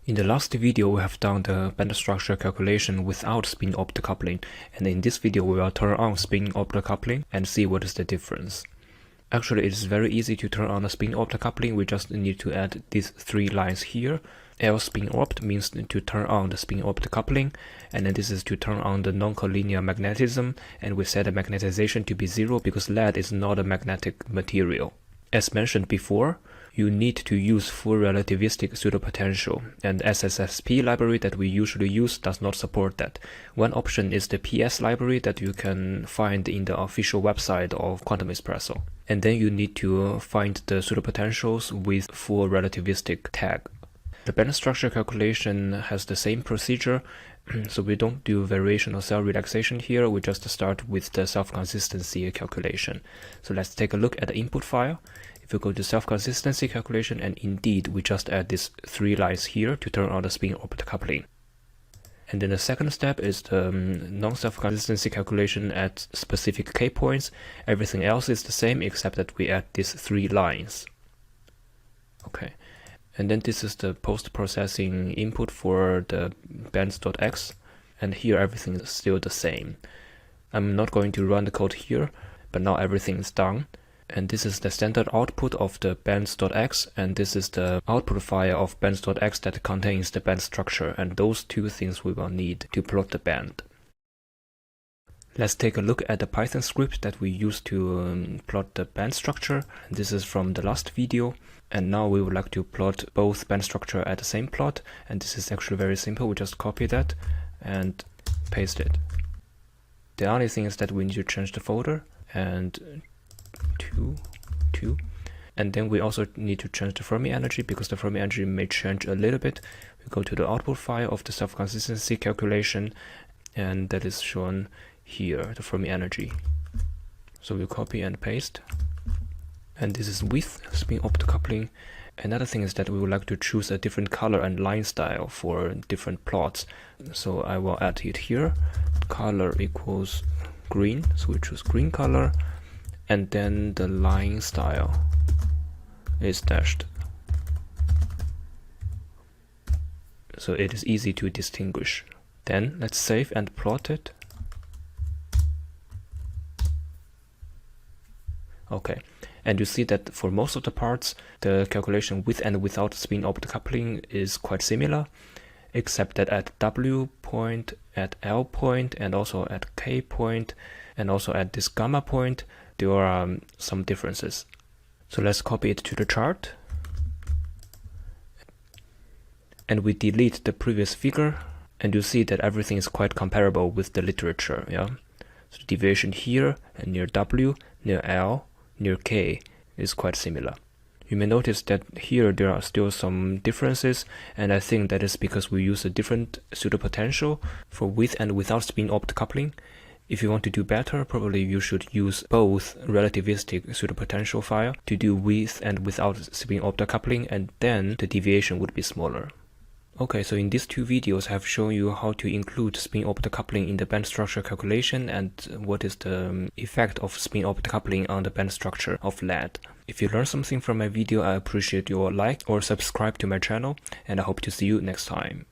In the last video, we have done the band structure calculation without spin optocoupling, and in this video, we will turn on spin optocoupling and see what is the difference. Actually, it is very easy to turn on the spin optocoupling. We just need to add these three lines here. L spin opt means to turn on the spin optocoupling, and then this is to turn on the non-collinear magnetism, and we set the magnetization to be 0 because lead is not a magnetic material. As mentioned before, you need to use full relativistic pseudopotential, and SSSP library that we usually use does not support that. One option is the PS library that you can find in the official website of Quantum Espresso. And then you need to find the pseudopotentials with full relativistic tag. The band structure calculation has the same procedure, so we don't do variation or cell relaxation here, we just start with the self-consistency calculation. So let's take a look at the input file. If you go to self-consistency calculation, and indeed we just add these three lines here to turn on the spin optocoupling. And then the second step is the non-self-consistency calculation at specific K points. Everything else is the same except that we add these three lines. Okay. And then this is the post-processing input for the bands.x, and here everything is still the same. I'm not going to run the code here, but now everything is done. And this is the standard output of the bands.x, and this is the output file of bands.x that contains the band structure, and those two things we will need to plot the band. Let's take a look at the Python script that we used to plot the band structure. This is from the last video, and now we would like to plot both band structure at the same plot, and this is actually very simple. We just copy that and paste it. The only thing is that we need to change the folder and two, and then we also need to change the Fermi energy because the Fermi energy may change a little bit. We go to the output file of the self-consistency calculation, and that is shown here, the Fermi energy. So we copy and paste, and this is with spin optocoupling. Another thing is that we would like to choose a different color and line style for different plots. So I will add it here. Color equals green, so we choose green color, and then the line style is dashed, so it is easy to distinguish. Then let's save and plot it. Okay, and you see that for most of the parts the calculation with and without spin optocoupling is quite similar, except that at W point, at L point, and also at K point, and also at this gamma point, there are some differences. So let's copy it to the chart, and we delete the previous figure, and you see that everything is quite comparable with the literature. Yeah, so the deviation here and near W, near L, near K is quite similar. You may notice that here there are still some differences, and I think that is because we use a different pseudopotential for with and without spin optocoupling. If you want to do better, probably you should use both relativistic pseudopotential file to do with and without spin optocoupling, and then the deviation would be smaller. Okay, so in these two videos I have shown you how to include spin optocoupling in the band structure calculation and what is the effect of spin optocoupling on the band structure of lead. If you learned something from my video, I appreciate your like or subscribe to my channel, and I hope to see you next time.